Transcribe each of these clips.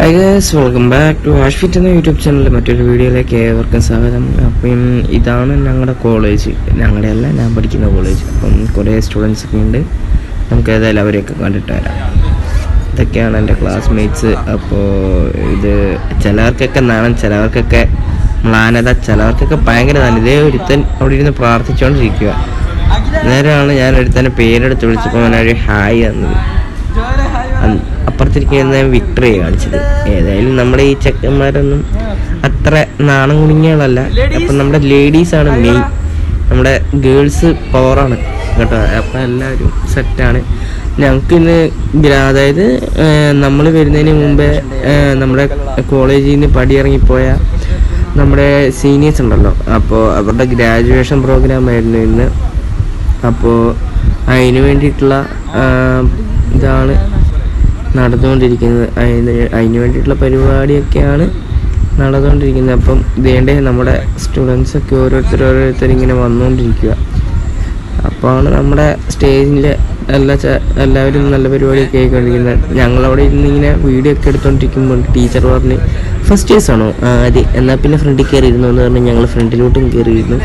Hi guys, welcome back to HashFit എന്ന YouTube ചാനലിലെ മറ്റൊരു വീഡിയോയിലേക്ക് ഏവർക്കും സ്വാഗതം. അപ്പം ഇതാണ് ഞങ്ങളുടെ കോളേജ്, ഞങ്ങളുടെ അല്ല, ഞാൻ പഠിക്കുന്ന കോളേജ്. അപ്പം കുറേ സ്റ്റുഡൻസ് ഒക്കെ ഉണ്ട്. നമുക്ക് ഏതായാലും അവരെയൊക്കെ കണ്ടിട്ട് വരാം. ഇതൊക്കെയാണ് എൻ്റെ ക്ലാസ്മേറ്റ്സ്. അപ്പോൾ ഇത് ചിലവർക്കൊക്കെ നാണം, ചിലവർക്കൊക്കെ മ്ലാനത, ചിലവർക്കൊക്കെ ഭയങ്കര നല്ല. ഇതേ ഒരുത്തൻ അവിടെ ഇരുന്ന് പ്രാർത്ഥിച്ചുകൊണ്ടിരിക്കുക. നേരമാണ് ഞാൻ ഒരുത്തന്നെ പേരെടുത്ത് വിളിച്ചപ്പോൾ അവനൊരു ഹായ് തന്നത്. അപ്പുറത്തിരിക്കുന്ന വിക്ടറി കാണിച്ചത്. ഏതായാലും നമ്മുടെ ഈ ചെക്കന്മാരൊന്നും അത്ര നാണം കുടുങ്ങികളല്ല. അപ്പം നമ്മുടെ ലേഡീസാണ് മെയിൻ, നമ്മുടെ ഗേൾസ് പവറാണ് കേട്ടോ. അപ്പം എല്ലാവരും സെറ്റാണ്. ഞങ്ങൾക്കിന്ന് അതായത് നമ്മൾ വരുന്നതിന് മുമ്പേ നമ്മുടെ കോളേജിൽ നിന്ന് പടിയിറങ്ങിപ്പോയ നമ്മുടെ സീനിയേഴ്സ് ഉണ്ടല്ലോ, അപ്പോൾ അവരുടെ ഗ്രാജുവേഷൻ പ്രോഗ്രാം ആയിരുന്നു ഇന്ന്. അപ്പോൾ അതിന് വേണ്ടിയിട്ടുള്ള ഇതാണ് നടന്നുകൊണ്ടിരിക്കുന്നത്. അതിന് വേണ്ടിയിട്ടുള്ള പരിപാടിയൊക്കെയാണ് നടന്നുകൊണ്ടിരിക്കുന്നത്. അപ്പം ഇതേണ്ടേ നമ്മുടെ സ്റ്റുഡൻസൊക്കെ ഓരോരുത്തർ ഇങ്ങനെ വന്നുകൊണ്ടിരിക്കുക. അപ്പോഴാണ് നമ്മുടെ സ്റ്റേജിൽ എല്ലാവരും നല്ല പരിപാടിയൊക്കെ ആയിക്കൊണ്ടിരിക്കുന്നത്. ഞങ്ങളവിടെ ഇരുന്ന് ഇങ്ങനെ വീഡിയോ ഒക്കെ എടുത്തുകൊണ്ടിരിക്കുമ്പോൾ ടീച്ചർ പറഞ്ഞ് ഫസ്റ്റ് ഇയേഴ്സ് ആണോ അതെ, എന്നാൽ പിന്നെ ഫ്രണ്ടിൽ കയറിയിരുന്നു എന്ന് പറഞ്ഞ് ഞങ്ങൾ ഫ്രണ്ടിലോട്ടും കയറിയിരുന്നു.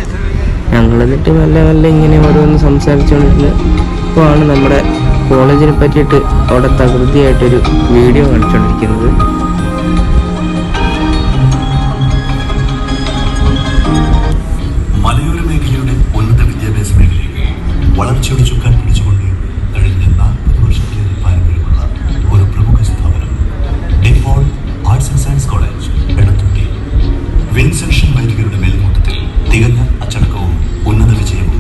ഞങ്ങൾ എന്നിട്ട് നല്ല ഇങ്ങനെ ഓരോന്ന് സംസാരിച്ചുകൊണ്ടിരുന്നത്. ഇപ്പോൾ ആണ് നമ്മുടെ കോളേജിനെ പറ്റിയിട്ട് അവിടെ തകൃതിയായിട്ടൊരു വീഡിയോ കാണിച്ചുകൊണ്ടിരിക്കുന്നത്. മലയോര മേഖലയുടെ ഉന്നത വിദ്യാഭ്യാസ മേഖലയിൽ വളർച്ചയുടെ ചുക്കാൻ പിടിച്ചുകൊണ്ട് കഴിഞ്ഞ 40 വർഷത്തിലേറെ പാരമ്പര്യമുള്ള ഒരു പ്രമുഖ സ്ഥാപനം DePaul arts and science college Edathundi. Vincentian വൈദികരുടെ മേൽനോട്ടത്തിൽ തികഞ്ഞ അച്ചടക്കവും ഉന്നത വിജയവും,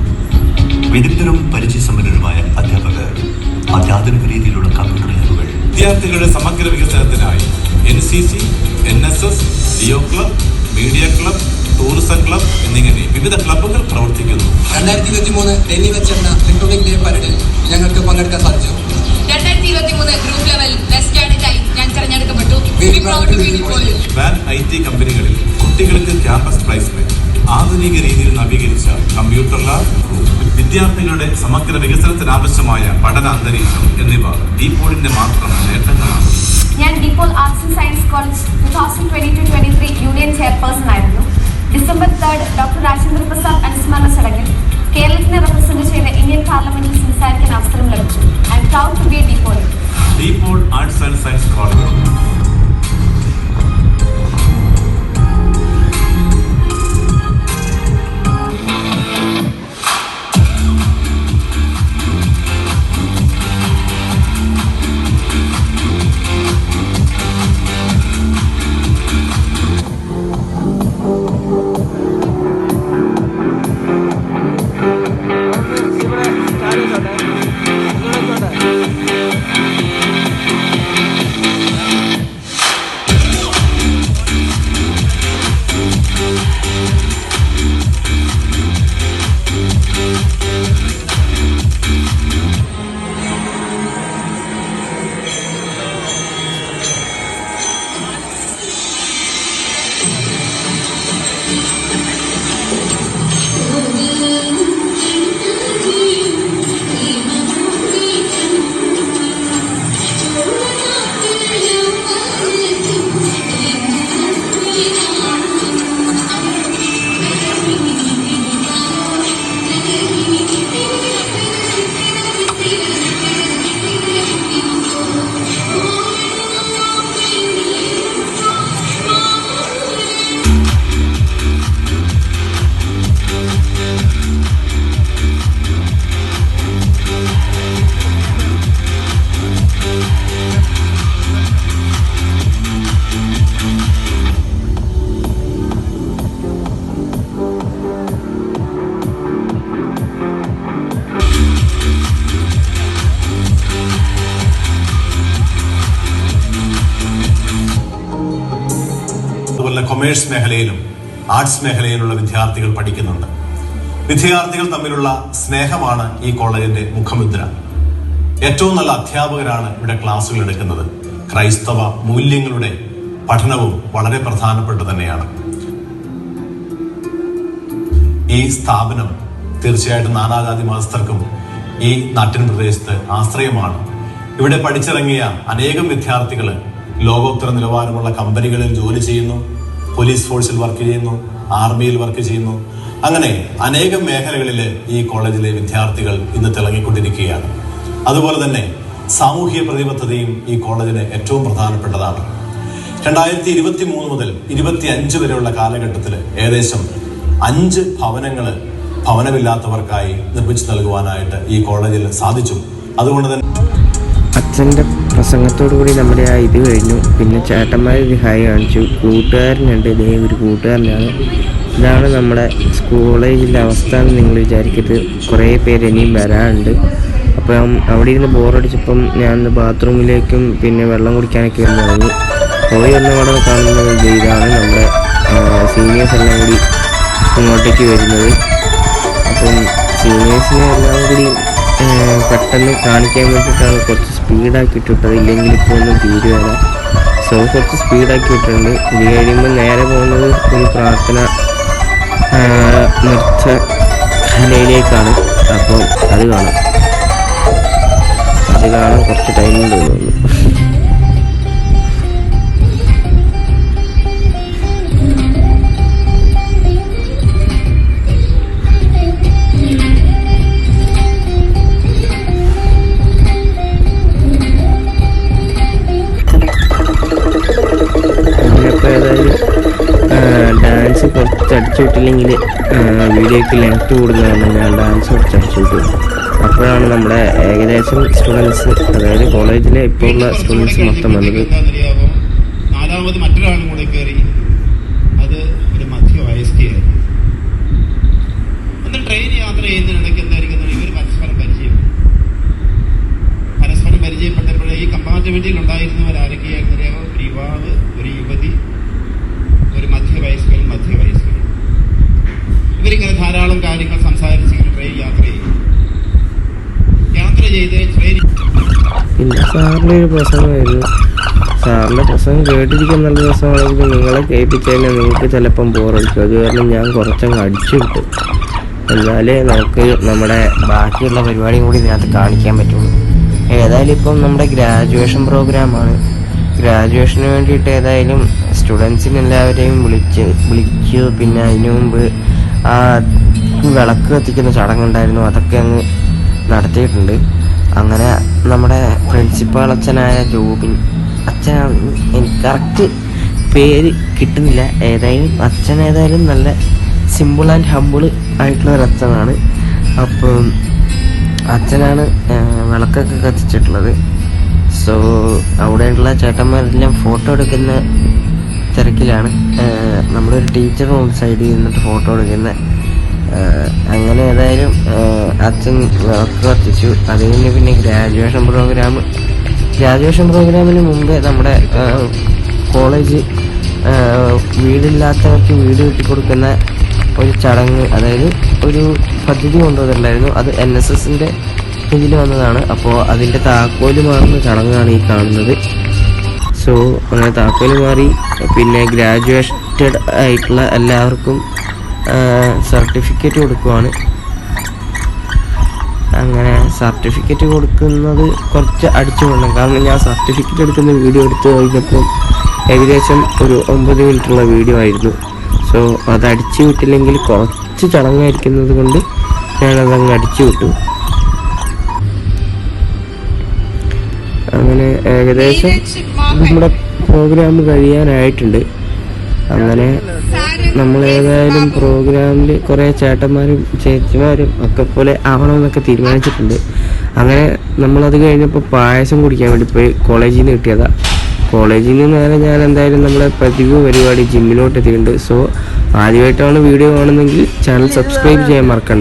വിദഗ്ധരും പരിചയസമ്പന്നരുമായ അധ്യാപകർ, അത്യാധുനിക രീതിയിലുള്ള കമ്പ്യൂട്ടർ ലാബുകൾ, വിദ്യാർത്ഥികളുടെ സമഗ്ര വികസനത്തിനായി NCC, NSS, ഡിയോ club, media club, tourism club എന്നിങ്ങനെ വിവിധ ക്ലബ്ബുകൾ പ്രവർത്തിക്കുന്നു. 2023 ഡൽഹി വെച്ചെന്ന റിക്രൂട്ടിംഗ് ഡേ പരേഡിൽ ഞങ്ങൾക്ക് പങ്കെടുക്കാൻ സാധിച്ചു. 2023 ഗ്രൂപ്പ് ലെവൽ ബെസ്റ്റ് കാൻഡിഡേറ്റായി ഞാൻ തിരഞ്ഞെടുക്കപ്പെട്ടു. വാൻ IT കമ്പനികളിൽ കുട്ടികൾക്ക് ക്യാമ്പസ് പ്ലേസ്മെന്റ്, ആധുനിക രീതിയിൽ നവീകരിച്ച കമ്പ്യൂട്ടർ ലാബ്, വിദ്യാർത്ഥികളുടെ സമഗ്ര വികസനത്തിനാവശ്യമായ പഠന അന്തരീക്ഷം എന്നിവ ഡിപോളിന്റെ മാത്രം നേട്ടങ്ങളാണ്. ഞാൻ De Paul arts and science college 2022-23 union chairperson ആയിരുന്നു. ഡിസംബർ 3 ഡോക്ടർ രാജേന്ദ്ര പ്രസാദ് അനുസ്മരണ ചടങ്ങിൽ കേരളത്തിനെ റെപ്രസെന്റ് ചെയ്ത ഇന്ത്യൻ പാർലമെന്റിൽ സംസാരിക്കാൻ അവസരം ലഭിച്ചു. I am proud to be a Depaul. Depaul arts and science college. Commerce മേഖലയിലും ആർട്സ് മേഖലയിലുള്ള വിദ്യാർത്ഥികൾ പഠിക്കുന്നുണ്ട്. വിദ്യാർത്ഥികൾ തമ്മിലുള്ള സ്നേഹമാണ് ഈ കോളേജിന്റെ മുഖമുദ്ര. ഏറ്റവും നല്ല അധ്യാപകരാണ് ഇവിടെ ക്ലാസ്സുകൾ എടുക്കുന്നത്. ക്രൈസ്തവ മൂല്യങ്ങളുടെ പഠനവും വളരെ പ്രധാനപ്പെട്ട തന്നെയാണ്. ഈ സ്ഥാപനം തീർച്ചയായിട്ടും നാനാജാതി മതസ്ഥർക്കും ഈ നാട്ടിൻ പ്രദേശത്ത് ആശ്രയമാണ്. ഇവിടെ പഠിച്ചിറങ്ങിയ അനേകം വിദ്യാർത്ഥികൾ ലോകോത്തര നിലവാരമുള്ള കമ്പനികളിൽ ജോലി ചെയ്യുന്നു, പോലീസ് ഫോഴ്സിൽ വർക്ക് ചെയ്യുന്നു, ആർമിയിൽ വർക്ക് ചെയ്യുന്നു. അങ്ങനെ അനേകം മേഖലകളിൽ ഈ കോളേജിലെ വിദ്യാർത്ഥികൾ ഇന്ന് തിളങ്ങിക്കൊണ്ടിരിക്കുകയാണ്. അതുപോലെ തന്നെ സാമൂഹിക പ്രതിബദ്ധതയും ഈ കോളേജിന് ഏറ്റവും പ്രധാനപ്പെട്ടതാണ്. 2023 മുതൽ 25 വരെയുള്ള കാലഘട്ടത്തിൽ ഏകദേശം 5 ഭവനങ്ങൾ ഭവനമില്ലാത്തവർക്കായി നിർമ്മിച്ചു നൽകുവാനായിട്ട് ഈ കോളേജിൽ സാധിച്ചു. അതുകൊണ്ട് തന്നെ അച്ഛൻ്റെ പ്രസംഗത്തോടു കൂടി നമ്മുടെ ആ ഇത് കഴിഞ്ഞു. പിന്നെ ചേട്ടന്മാരൊരു ഹായ് കാണിച്ചു. കൂട്ടുകാരനുണ്ട്, ഇതേ ഒരു കൂട്ടുകാരനാണ്. ഇതാണ് നമ്മുടെ കോളേജിൻ്റെ അവസ്ഥ എന്ന് നിങ്ങൾ വിചാരിക്കരുത്. കുറേ പേര് ഇനിയും വരാനുണ്ട്. അപ്പം അവിടെ ഇരുന്ന് ബോറടിച്ചപ്പം ഞാൻ ബാത്റൂമിലേക്കും പിന്നെ വെള്ളം കുടിക്കാനൊക്കെ ഒന്ന് ഇറങ്ങി. പോയി ഒന്നവിടെ കാണുന്നത് ഇതാണ് നമ്മുടെ സീനിയേഴ്സ് എല്ലാം കൂടി ഇങ്ങോട്ടേക്ക് വരുന്നത്. അപ്പം സീനിയേഴ്സിനെ എല്ലാം കൂടി പെട്ടെന്ന് കാണിക്കാൻ വേണ്ടിയിട്ടാണ് കുറച്ച് സ്പീഡാക്കി ഇട്ടിട്ടത്. ഇല്ലെങ്കിൽ ഇപ്പോൾ ഒന്നും തീരുവല്ല. സോ കുറച്ച് സ്പീഡാക്കി ഇട്ടിട്ടുണ്ട്. ഇത് കഴിയുമ്പോൾ നേരെ പോകുന്നത് ഒരു പ്രാർത്ഥന നൃത്ത കലയിലേക്കാണ്. അപ്പം അത് കാണാൻ കുറച്ച് ടൈമിൽ തോന്നുന്നു. ഡാൻസ് കുറച്ച് അടിച്ചു വിട്ടില്ലെങ്കിൽ വീഡിയോയ്ക്ക് ലെങ്ത്ത് കൂടുന്നതാണ്. ഞാൻ ഡാൻസ് കുറച്ച് അടിച്ചു വിട്ടു. അപ്പോഴാണ് നമ്മുടെ ഏകദേശം സ്റ്റുഡൻസ്, അതായത് കോളേജിലെ ഇപ്പോൾ ഉള്ള സ്റ്റുഡൻസ് മൊത്തം വന്നത്. 4ാമത് മറ്റൊരാളും കൂടെ കയറി. അത് ഒരു മധ്യവയസ്കയായിരുന്നു. അന്ന് ട്രെയിൻ യാത്ര ചെയ്യുന്നതിനിടയ്ക്ക് എന്തായിരിക്കും ഇവർ പരസ്പരം പരിചയപ്പെട്ടപ്പോഴേ ഈ കമ്പാർട്ട്മെന്റിൽ ഉണ്ടായിരുന്നവരാരൊക്കെയായിരുന്നു അറിയാമോ? ഒരു യുവാവ്, ഒരു യുവതി, ഒരു മധ്യവയസ്കൻ. ഇവരിങ്ങനെ ധാരാളം കാര്യങ്ങൾ സംസാരിച്ച് ട്രെയിൻ യാത്ര ചെയ്ത് പിന്നെ സാറിൻ്റെ ഒരു പ്രസംഗമായിരുന്നു. സാറിൻ്റെ പ്രസംഗം കേട്ടിരിക്കാൻ നല്ല രസമാണെങ്കിൽ നിങ്ങളെ കേൾപ്പിച്ചതിനാൽ നിങ്ങൾക്ക് ചിലപ്പം ബോറടിക്കും. അത് കാരണം ഞാൻ കുറച്ചങ്ങ് അടിച്ചു വിട്ടു. എന്നാലേ നമുക്ക് നമ്മുടെ ബാക്കിയുള്ള പരിപാടിയും കൂടി ഇതിനകത്ത് കാണിക്കാൻ പറ്റുള്ളൂ. ഏതായാലും ഇപ്പം നമ്മുടെ ഗ്രാജുവേഷൻ പ്രോഗ്രാമാണ്. ഗ്രാജുവേഷന് വേണ്ടിയിട്ട് ഏതായാലും സ്റ്റുഡൻസിന് എല്ലാവരെയും വിളിച്ചു. പിന്നെ അതിനു മുമ്പ് ആ വിളക്ക് കത്തിക്കുന്ന ചടങ്ങുണ്ടായിരുന്നു, അതൊക്കെ അങ്ങ് നടത്തിയിട്ടുണ്ട്. അങ്ങനെ നമ്മുടെ പ്രിൻസിപ്പാൾ അച്ഛനായ ജോബിൻ അച്ഛനാണ്, എനിക്ക് കറക്റ്റ് പേര് കിട്ടുന്നില്ല. അച്ഛൻ ഏതായാലും നല്ല സിമ്പിൾ ആൻഡ് ഹമ്പിൾ ആയിട്ടുള്ള ഒരു അച്ഛനാണ്. അപ്പം അച്ഛനാണ് വിളക്കൊക്കെ കത്തിച്ചിട്ടുള്ളത്. സോ അവിടെയുള്ള ചേട്ടന്മാരെല്ലാം ഫോട്ടോ എടുക്കുന്ന തിരക്കിലാണ്. നമ്മളൊരു ടീച്ചർ സൈഡിൽ നിന്നിട്ട് ഫോട്ടോ എടുക്കുന്ന. അങ്ങനെ ഏതായാലും അച്ഛൻ വിളക്ക് കത്തിച്ചു. അത് കഴിഞ്ഞ് പിന്നെ ഗ്രാജുവേഷൻ പ്രോഗ്രാമിന് മുമ്പേ നമ്മുടെ കോളേജ് വീടില്ലാത്തവർക്ക് വീട് കെട്ടിക്കൊടുക്കുന്ന ഒരു ചടങ്ങ്, അതായത് ഒരു പദ്ധതി കൊണ്ടുവന്നിട്ടുണ്ടായിരുന്നു. അത് NSSൻ്റെ ഇതിൽ വന്നതാണ്. അപ്പോൾ അതിൻ്റെ താക്കോല് മാറുന്ന ചടങ്ങാണ് ഈ കാണുന്നത്. സോ അങ്ങനെ താക്കോല് മാറി. പിന്നെ ഗ്രാജുവേറ്റഡ് ആയിട്ടുള്ള എല്ലാവർക്കും സർട്ടിഫിക്കറ്റ് കൊടുക്കുവാണ്. അങ്ങനെ സർട്ടിഫിക്കറ്റ് കൊടുക്കുന്നത് കുറച്ച് അടിച്ചു കൊള്ളണം. കാരണം ഞാൻ സർട്ടിഫിക്കറ്റ് എടുക്കുന്ന വീഡിയോ എടുത്തു കഴിഞ്ഞപ്പോൾ ഏകദേശം ഒരു 9 മിനിറ്റുള്ള വീഡിയോ ആയിരുന്നു. സോ അത് അടിച്ചു വിട്ടില്ലെങ്കിൽ കുറച്ച് ചടങ്ങായിരിക്കുന്നത് കൊണ്ട് ഞാനതങ്ങ് അടിച്ചു വിട്ടു. അങ്ങനെ ഏകദേശം നമ്മുടെ പ്രോഗ്രാം കഴിയാനായിട്ടുണ്ട്. അങ്ങനെ നമ്മളേതായാലും പ്രോഗ്രാമിൽ കുറേ ചേട്ടന്മാരും ചേച്ചിമാരും ഒക്കെ പോലെ ആവണമെന്നൊക്കെ തീരുമാനിച്ചിട്ടുണ്ട്. അങ്ങനെ നമ്മളത് കഴിഞ്ഞപ്പോൾ പായസം കുടിക്കാൻ വേണ്ടി പോയി. കോളേജിൽ നിന്ന് കിട്ടിയതാണ്. കോളേജിൽ നിന്ന് നേരെ ഞാൻ എന്തായാലും നമ്മുടെ പതിവ് പരിപാടി ജിമ്മിലോട്ട് എത്തിയിട്ടുണ്ട്. സോ ആദ്യമായിട്ടാണ് വീഡിയോ കാണുന്നെങ്കിൽ ചാനൽ സബ്സ്ക്രൈബ് ചെയ്യാൻ മറക്കണ്ട.